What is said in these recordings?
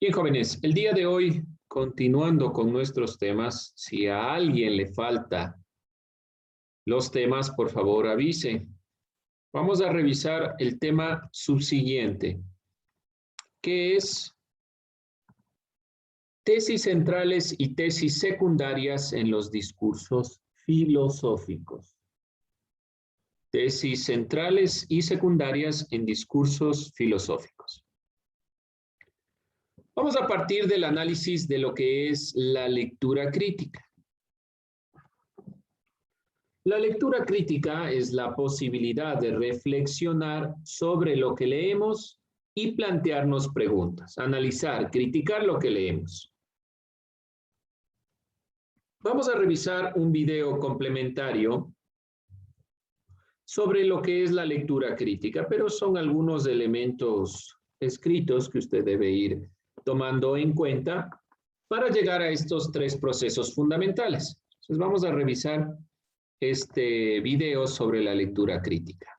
Bien, jóvenes, el día de hoy, continuando con nuestros temas, si a alguien le falta los temas, por favor avise. Vamos a revisar el tema subsiguiente, que es tesis centrales y tesis secundarias en los discursos filosóficos. Tesis centrales y secundarias en discursos filosóficos. Vamos a partir del análisis de lo que es la lectura crítica. La lectura crítica es la posibilidad de reflexionar sobre lo que leemos y plantearnos preguntas, analizar, criticar lo que leemos. Vamos a revisar un video complementario sobre lo que es la lectura crítica, pero son algunos elementos escritos que usted debe ir tomando en cuenta para llegar a estos tres procesos fundamentales. Entonces vamos a revisar este video sobre la lectura crítica.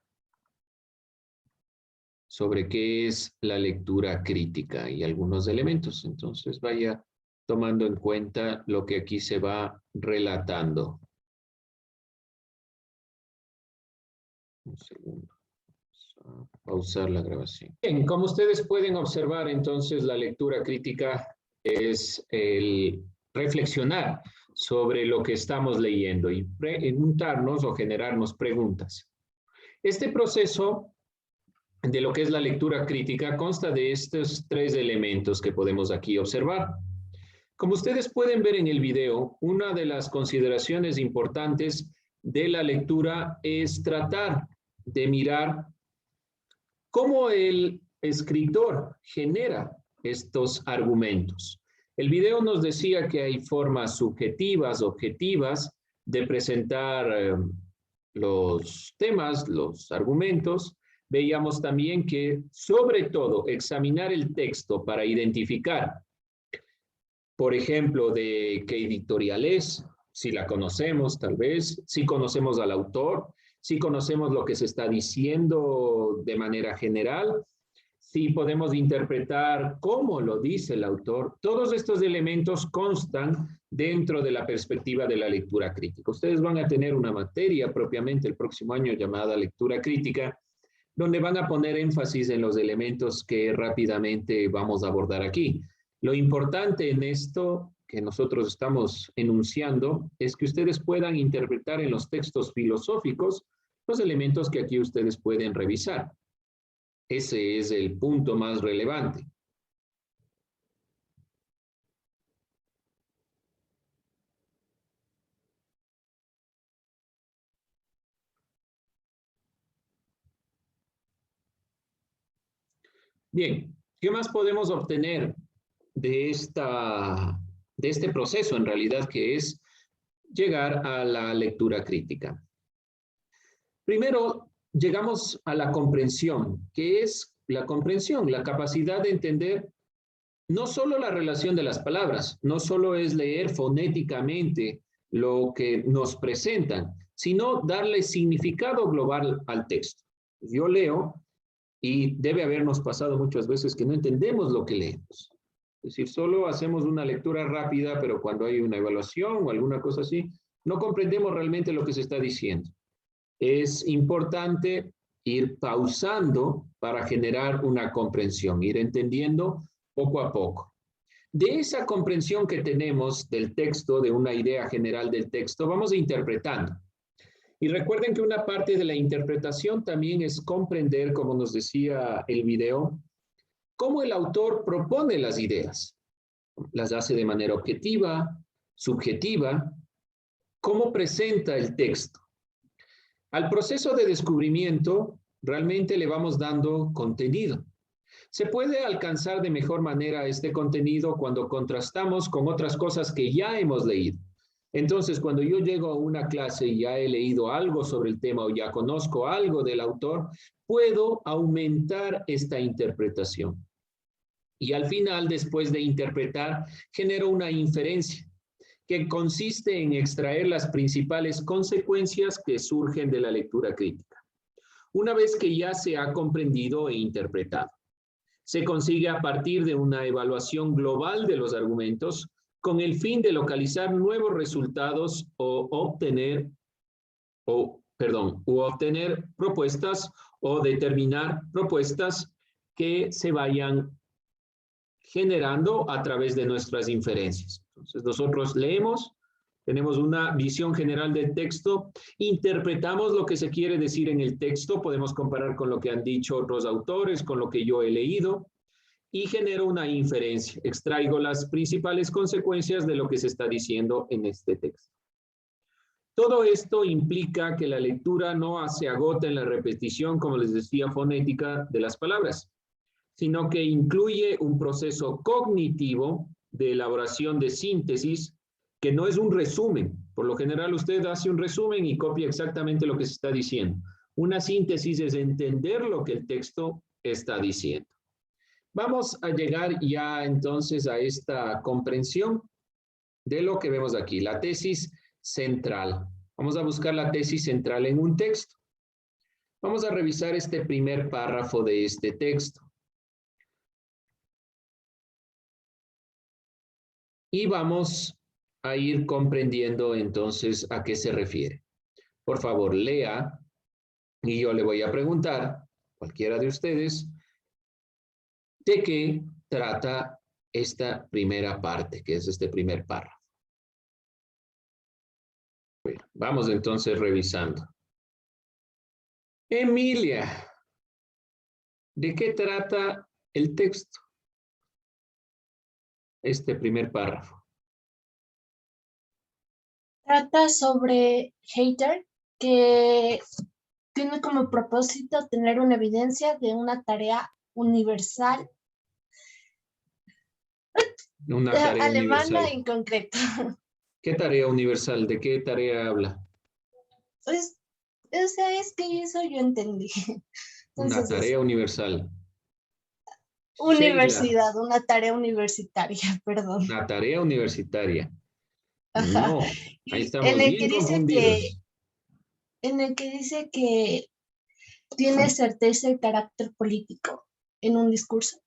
Sobre qué es la lectura crítica y algunos elementos. Entonces vaya tomando en cuenta lo que aquí se va relatando. Un segundo. Vamos a pausar la grabación. Bien, como ustedes pueden observar, entonces la lectura crítica es el reflexionar sobre lo que estamos leyendo y preguntarnos o generarnos preguntas. Este proceso de lo que es la lectura crítica consta de estos tres elementos que podemos aquí observar. Como ustedes pueden ver en el video, una de las consideraciones importantes de la lectura es tratar de mirar cómo el escritor genera estos argumentos. El video nos decía que hay formas subjetivas, objetivas, de presentar los temas, los argumentos. Veíamos también que, sobre todo, examinar el texto para identificar, por ejemplo, de qué editorial es, si la conocemos tal vez, si conocemos al autor, si conocemos lo que se está diciendo de manera general, si podemos interpretar cómo lo dice el autor. Todos estos elementos constan dentro de la perspectiva de la lectura crítica. Ustedes van a tener una materia propiamente el próximo año llamada lectura crítica, donde van a poner énfasis en los elementos que rápidamente vamos a abordar aquí. Lo importante en esto que nosotros estamos enunciando es que ustedes puedan interpretar en los textos filosóficos los elementos que aquí ustedes pueden revisar. Ese es el punto más relevante. Bien, ¿qué más podemos obtener de este proceso en realidad que es llegar a la lectura crítica? Primero, llegamos a la comprensión. ¿Qué es la comprensión? La capacidad de entender no solo la relación de las palabras, no solo es leer fonéticamente lo que nos presentan, sino darle significado global al texto. Yo leo y debe habernos pasado muchas veces que no entendemos lo que leemos. Es decir, solo hacemos una lectura rápida, pero cuando hay una evaluación o alguna cosa así, no comprendemos realmente lo que se está diciendo. Es importante ir pausando para generar una comprensión, ir entendiendo poco a poco. De esa comprensión que tenemos del texto, de una idea general del texto, vamos interpretando. Y recuerden que una parte de la interpretación también es comprender, como nos decía el video, cómo el autor propone las ideas. Las hace de manera objetiva, subjetiva, cómo presenta el texto. Al proceso de descubrimiento, realmente le vamos dando contenido. Se puede alcanzar de mejor manera este contenido cuando contrastamos con otras cosas que ya hemos leído. Entonces, cuando yo llego a una clase y ya he leído algo sobre el tema o ya conozco algo del autor, puedo aumentar esta interpretación. Y al final, después de interpretar, genero una inferencia que consiste en extraer las principales consecuencias que surgen de la lectura crítica, una vez que ya se ha comprendido e interpretado. se consigue a partir de una evaluación global de los argumentos con el fin de localizar nuevos resultados u obtener propuestas o determinar propuestas que se vayan generando a través de nuestras inferencias. Entonces, nosotros leemos, tenemos una visión general del texto, interpretamos lo que se quiere decir en el texto, podemos comparar con lo que han dicho otros autores, con lo que yo he leído, y genero una inferencia, extraigo las principales consecuencias de lo que se está diciendo en este texto. Todo esto implica que la lectura no se agota en la repetición, como les decía, fonética de las palabras, sino que incluye un proceso cognitivo de elaboración de síntesis, que no es un resumen. Por lo general usted hace un resumen y copia exactamente lo que se está diciendo. Una síntesis es entender lo que el texto está diciendo. Vamos a llegar ya entonces a esta comprensión de lo que vemos aquí, la tesis central. Vamos a buscar la tesis central en un texto. Vamos a revisar este primer párrafo de este texto. Y vamos a ir comprendiendo entonces a qué se refiere. Por favor, lea y yo le voy a preguntar, cualquiera de ustedes, de qué trata esta primera parte, que es este primer párrafo. Bueno, vamos entonces revisando. Emilia, ¿de qué trata el texto? Este primer párrafo. Trata sobre Hater, que tiene como propósito tener una evidencia de una tarea universal. Una tarea alemana universal. en concreto. ¿Qué tarea universal? ¿De qué tarea habla? Pues, o sea, es que eso yo entendí. Entonces, una tarea universal. Universidad, Sheila, una tarea universitaria, perdón. una tarea universitaria. Ajá. No, ahí Y estamos bien confundidos. en el que dice que tiene certeza el carácter político en un discurso.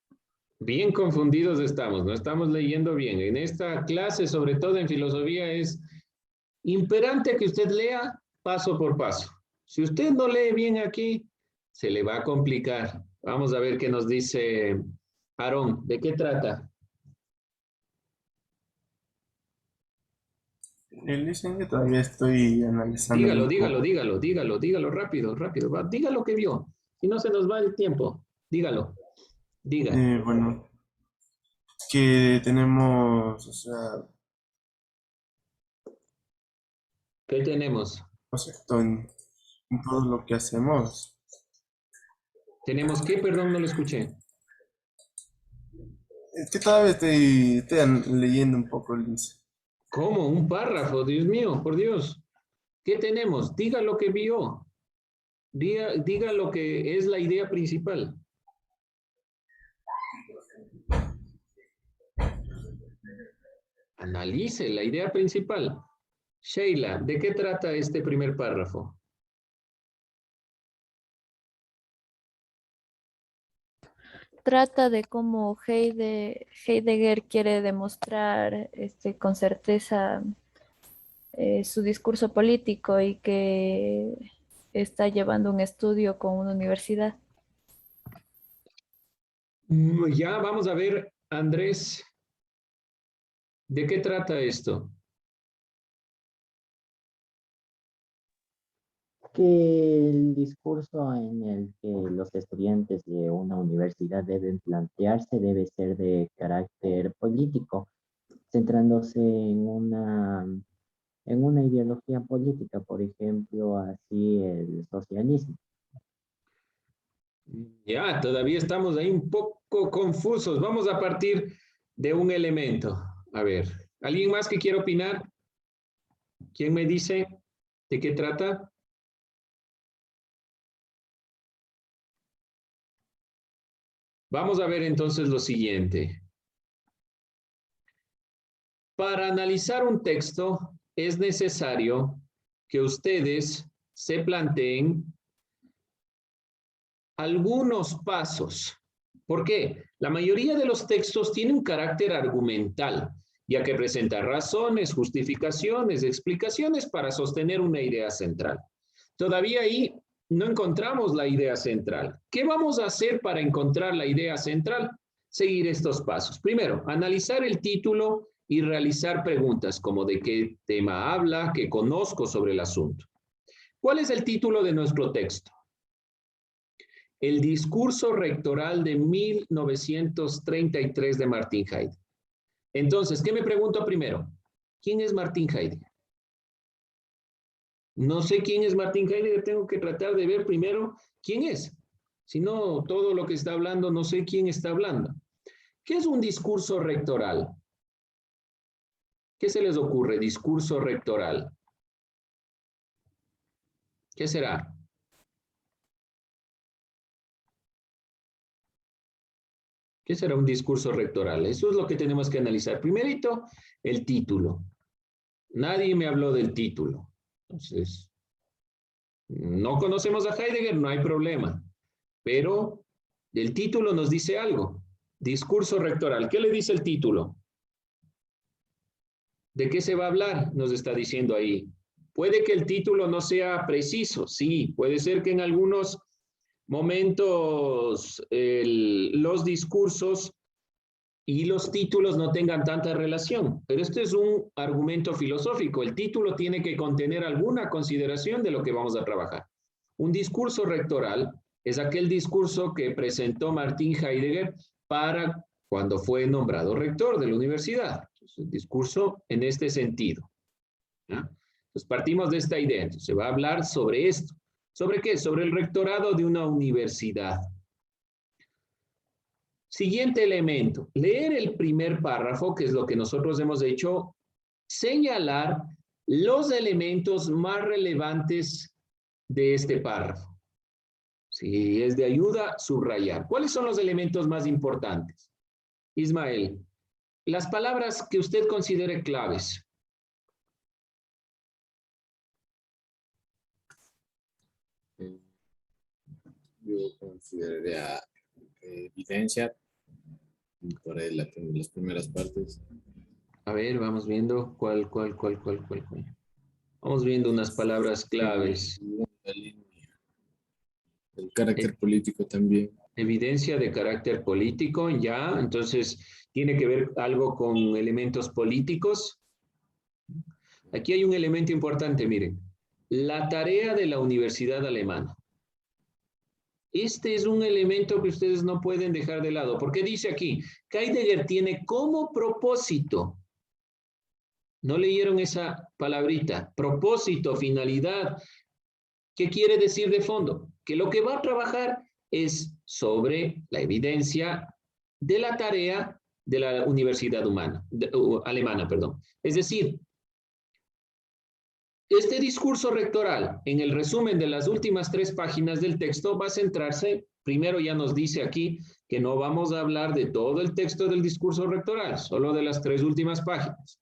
Bien confundidos estamos, no estamos leyendo bien. En esta clase, sobre todo en filosofía, es imperante que usted lea paso por paso. Si usted no lee bien aquí, se le va a complicar. Vamos a ver qué nos dice Aarón. ¿De qué trata? El diseño todavía estoy analizando. Dígalo, rápido. Diga lo que vio. Si no se nos va el tiempo. Dígalo. Diga. Bueno, que tenemos, o sea, ¿Qué tenemos? concepto en todo lo que hacemos. ¿Tenemos qué? Perdón, no lo escuché. Es que todavía estoy leyendo un poco el dice. ¿Cómo? Un párrafo, Dios mío, por Dios. ¿Qué tenemos? Diga lo que vio. Diga lo que es la idea principal. Analice la idea principal. Sheila, ¿de qué trata este primer párrafo? Trata de cómo Heidegger quiere demostrar con certeza su discurso político y que está llevando un estudio con una universidad. Ya vamos a ver, Andrés, ¿de qué trata esto? Que el discurso en el que los estudiantes de una universidad deben plantearse debe ser de carácter político, centrándose en una ideología política, por ejemplo, así el socialismo. Ya, todavía estamos ahí un poco confusos. Vamos a partir de un elemento. A ver, ¿alguien más que quiera opinar? ¿Quién me dice de qué trata? Vamos a ver entonces lo siguiente. Para analizar un texto es necesario que ustedes se planteen algunos pasos ¿Por qué? La mayoría de los textos tienen un carácter argumental, ya que presenta razones, justificaciones, explicaciones para sostener una idea central. Todavía ahí no encontramos la idea central. ¿Qué vamos a hacer para encontrar la idea central? Seguir estos pasos. Primero, analizar el título y realizar preguntas como de qué tema habla, qué conozco sobre el asunto. ¿Cuál es el título de nuestro texto? El discurso rectoral de 1933 de Martin Heidegger. Entonces, ¿qué me pregunto primero? ¿Quién es Martin Heidegger? No sé quién es Martin Heidegger, tengo que tratar de ver primero quién es. Si no, todo lo que está hablando, no sé quién está hablando. ¿Qué es un discurso rectoral? ¿Qué se les ocurre? Discurso rectoral. ¿Qué será? ¿Qué será un discurso rectoral? Eso es lo que tenemos que analizar. Primerito, el título. Nadie me habló del título. Entonces, no conocemos a Heidegger, no hay problema. Pero el título nos dice algo. Discurso rectoral. ¿Qué le dice el título? ¿De qué se va a hablar? Nos está diciendo ahí. Puede que el título no sea preciso, sí. Puede ser que en algunos momentos los discursos y los títulos no tengan tanta relación. Pero esto es un argumento filosófico. El título tiene que contener alguna consideración de lo que vamos a trabajar. Un discurso rectoral es aquel discurso que presentó Martin Heidegger para cuando fue nombrado rector de la universidad. Entonces, el discurso en este sentido. ¿Ya? Entonces partimos de esta idea. Entonces, se va a hablar sobre esto. ¿Sobre qué? Sobre el rectorado de una universidad. Siguiente elemento. Leer el primer párrafo, que es lo que nosotros hemos hecho, señalar los elementos más relevantes de este párrafo. Si es de ayuda, subrayar. ¿Cuáles son los elementos más importantes? Ismael, las palabras que usted considere claves. Yo consideraría evidencia por ahí las primeras partes. A ver, vamos viendo cuál. Vamos viendo unas palabras claves. El carácter político también. Evidencia de carácter político, ya. Entonces, tiene que ver algo con elementos políticos. Aquí hay un elemento importante, miren. La tarea de la Universidad Alemana. Este es un elemento que ustedes no pueden dejar de lado, porque dice aquí, Heidegger tiene como propósito, ¿no leyeron esa palabrita? Propósito, finalidad. ¿Qué quiere decir de fondo? Que lo que va a trabajar es sobre la evidencia de la tarea de la Universidad Alemana. Es decir, este discurso rectoral, en el resumen de las últimas 3 páginas del texto, va a centrarse, primero ya nos dice aquí que no vamos a hablar de todo el texto del discurso rectoral, solo de las 3 últimas páginas.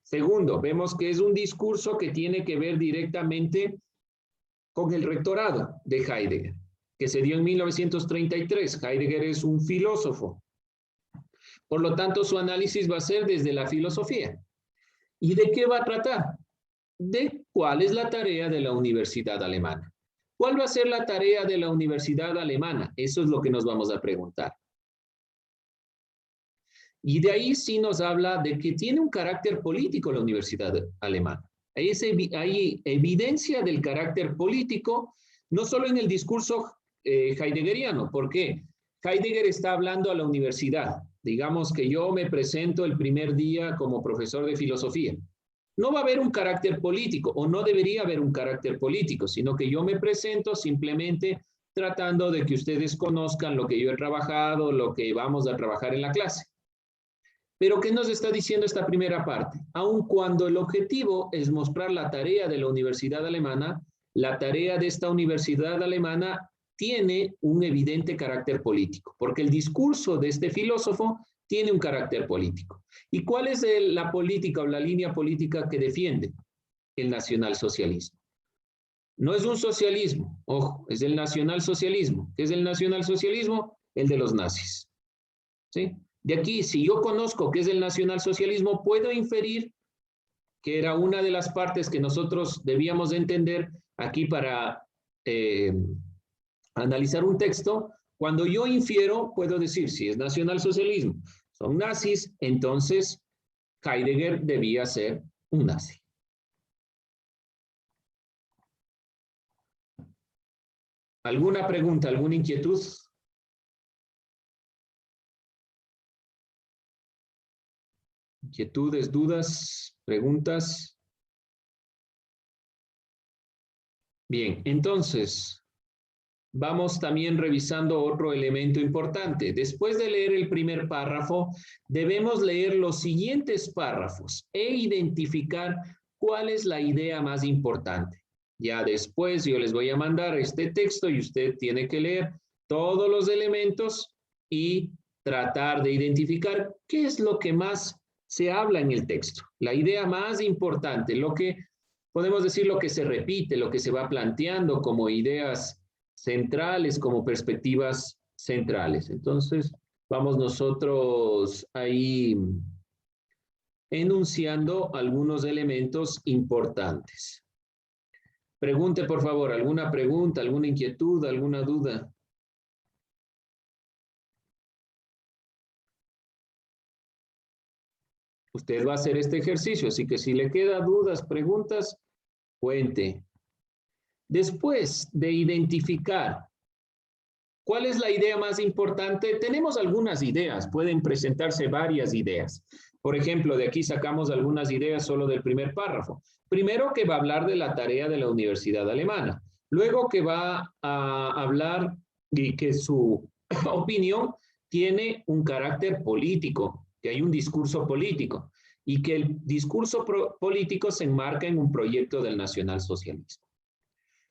Segundo, vemos que es un discurso que tiene que ver directamente con el rectorado de Heidegger, que se dio en 1933. Heidegger es un filósofo. Por lo tanto, su análisis va a ser desde la filosofía. ¿Y de qué va a tratar? De cuál es la tarea de la Universidad Alemana. ¿Cuál va a ser la tarea de la Universidad Alemana? Eso es lo que nos vamos a preguntar. Y de ahí sí nos habla de que tiene un carácter político la Universidad Alemana. Hay evidencia del carácter político, no solo en el discurso heideggeriano. ¿Por qué? Heidegger está hablando a la universidad. Digamos que yo me presento el primer día como profesor de filosofía. No va a haber un carácter político, o no debería haber un carácter político, sino que yo me presento simplemente tratando de que ustedes conozcan lo que yo he trabajado, lo que vamos a trabajar en la clase. Pero ¿qué nos está diciendo esta primera parte? Aun cuando el objetivo es mostrar la tarea de la Universidad Alemana, la tarea de esta Universidad Alemana tiene un evidente carácter político, porque el discurso de este filósofo tiene un carácter político. ¿Y cuál es la política o la línea política que defiende? El nacionalsocialismo. No es un socialismo, ojo, es el nacionalsocialismo. ¿Qué es el nacionalsocialismo? el de los nazis. ¿Sí? De aquí, si yo conozco qué es el nacionalsocialismo, puedo inferir que era una de las partes que nosotros debíamos de entender aquí para analizar un texto. Cuando yo infiero, puedo decir, si es nacionalsocialismo, son nazis, entonces Heidegger debía ser un nazi. ¿Alguna pregunta, alguna inquietud? ¿Inquietudes, dudas, preguntas? Bien, entonces, vamos también revisando otro elemento importante. Después de leer el primer párrafo, debemos leer los siguientes párrafos e identificar cuál es la idea más importante. Ya después yo les voy a mandar este texto y usted tiene que leer todos los elementos y tratar de identificar qué es lo que más se habla en el texto. La idea más importante, lo que podemos decir, lo que se repite, lo que se va planteando como ideas centrales, como perspectivas centrales. Entonces, vamos nosotros ahí enunciando algunos elementos importantes. Pregunte, por favor, alguna pregunta, alguna inquietud, alguna duda. Usted va a hacer este ejercicio, así que si le quedan dudas, preguntas, cuente. Después de identificar cuál es la idea más importante, tenemos algunas ideas, pueden presentarse varias ideas. Por ejemplo, de aquí sacamos algunas ideas solo del primer párrafo. Primero, que va a hablar de la tarea de la Universidad Alemana. Luego, que va a hablar y que su opinión tiene un carácter político, que hay un discurso político y que el discurso político se enmarca en un proyecto del nacionalsocialismo.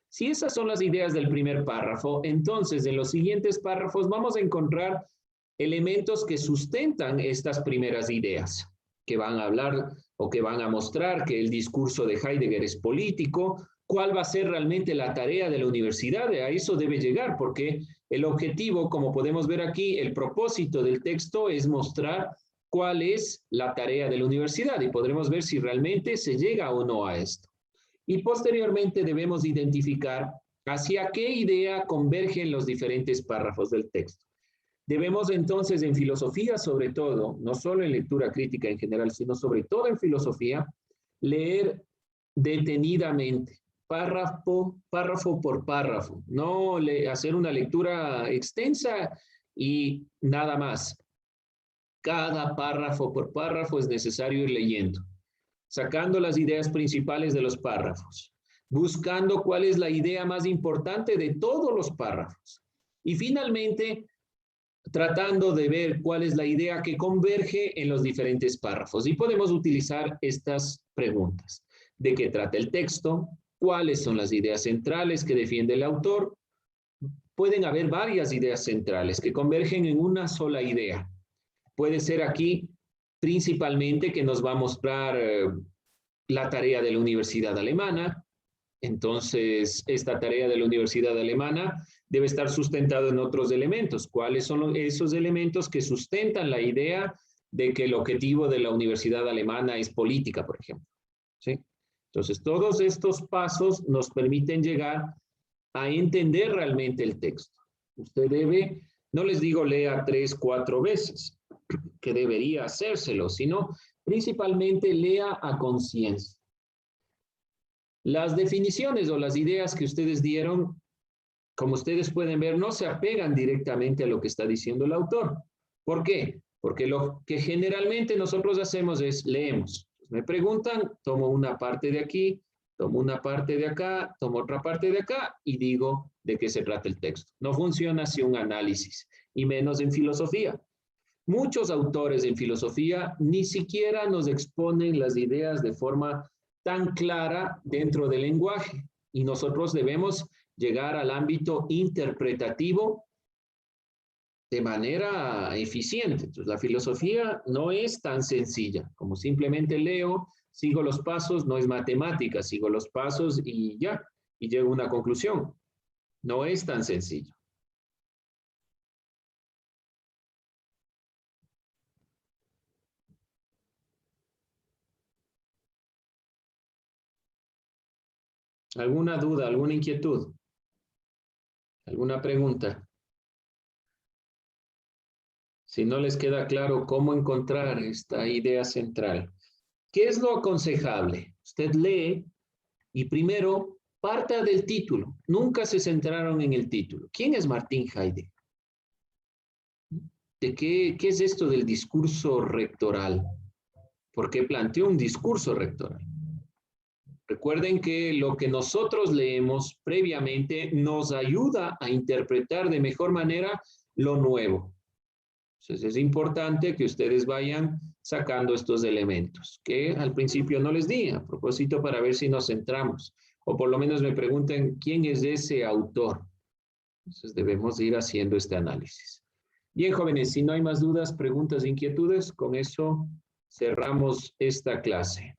Si esas son las ideas del primer párrafo, entonces en los siguientes párrafos vamos a encontrar elementos que sustentan estas primeras ideas, que van a hablar o que van a mostrar que el discurso de Heidegger es político, cuál va a ser realmente la tarea de la universidad, a eso debe llegar, porque el objetivo, como podemos ver aquí, el propósito del texto es mostrar cuál es la tarea de la universidad y podremos ver si realmente se llega o no a esto. Y posteriormente debemos identificar hacia qué idea convergen los diferentes párrafos del texto. Debemos entonces en filosofía, sobre todo, no solo en lectura crítica en general, sino sobre todo en filosofía, leer detenidamente, párrafo por párrafo, no hacer una lectura extensa y nada más. Cada párrafo por párrafo es necesario ir leyendo, sacando las ideas principales de los párrafos, buscando cuál es la idea más importante de todos los párrafos y finalmente tratando de ver cuál es la idea que converge en los diferentes párrafos. Y podemos utilizar estas preguntas. ¿De qué trata el texto? ¿Cuáles son las ideas centrales que defiende el autor? Pueden haber varias ideas centrales que convergen en una sola idea. Puede ser aquí principalmente que nos va a mostrar la tarea de la Universidad Alemana. Entonces, esta tarea de la Universidad Alemana debe estar sustentada en otros elementos. ¿Cuáles son esos elementos que sustentan la idea de que el objetivo de la Universidad Alemana es política, por ejemplo? ¿Sí? Entonces, todos estos pasos nos permiten llegar a entender realmente el texto. Usted debe, no les digo lea 3, 4 veces, que debería hacérselo, sino principalmente lea a conciencia. Las definiciones o las ideas que ustedes dieron, como ustedes pueden ver, no se apegan directamente a lo que está diciendo el autor. ¿Por qué? Porque lo que generalmente nosotros hacemos es leemos. Me preguntan, tomo una parte de aquí, tomo una parte de acá, tomo otra parte de acá y digo de qué se trata el texto. No funciona así un análisis, y menos en filosofía. Muchos autores en filosofía ni siquiera nos exponen las ideas de forma tan clara dentro del lenguaje y nosotros debemos llegar al ámbito interpretativo de manera eficiente. Entonces, la filosofía no es tan sencilla como simplemente leo, sigo los pasos, no es matemática, sigo los pasos y ya, y llego a una conclusión. No es tan sencillo. ¿Alguna duda, alguna inquietud? ¿Alguna pregunta? Si no les queda claro cómo encontrar esta idea central. ¿Qué es lo aconsejable? Usted lee y primero parta del título. Nunca se centraron en el título. ¿Quién es Martin Heidegger? ¿De qué es esto del discurso rectoral? ¿Por qué planteó un discurso rectoral? Recuerden que lo que nosotros leemos previamente nos ayuda a interpretar de mejor manera lo nuevo. Entonces es importante que ustedes vayan sacando estos elementos que al principio no les di, a propósito para ver si nos centramos. O por lo menos me pregunten quién es ese autor. Entonces debemos ir haciendo este análisis. Bien, jóvenes, si no hay más dudas, preguntas, inquietudes, con eso cerramos esta clase.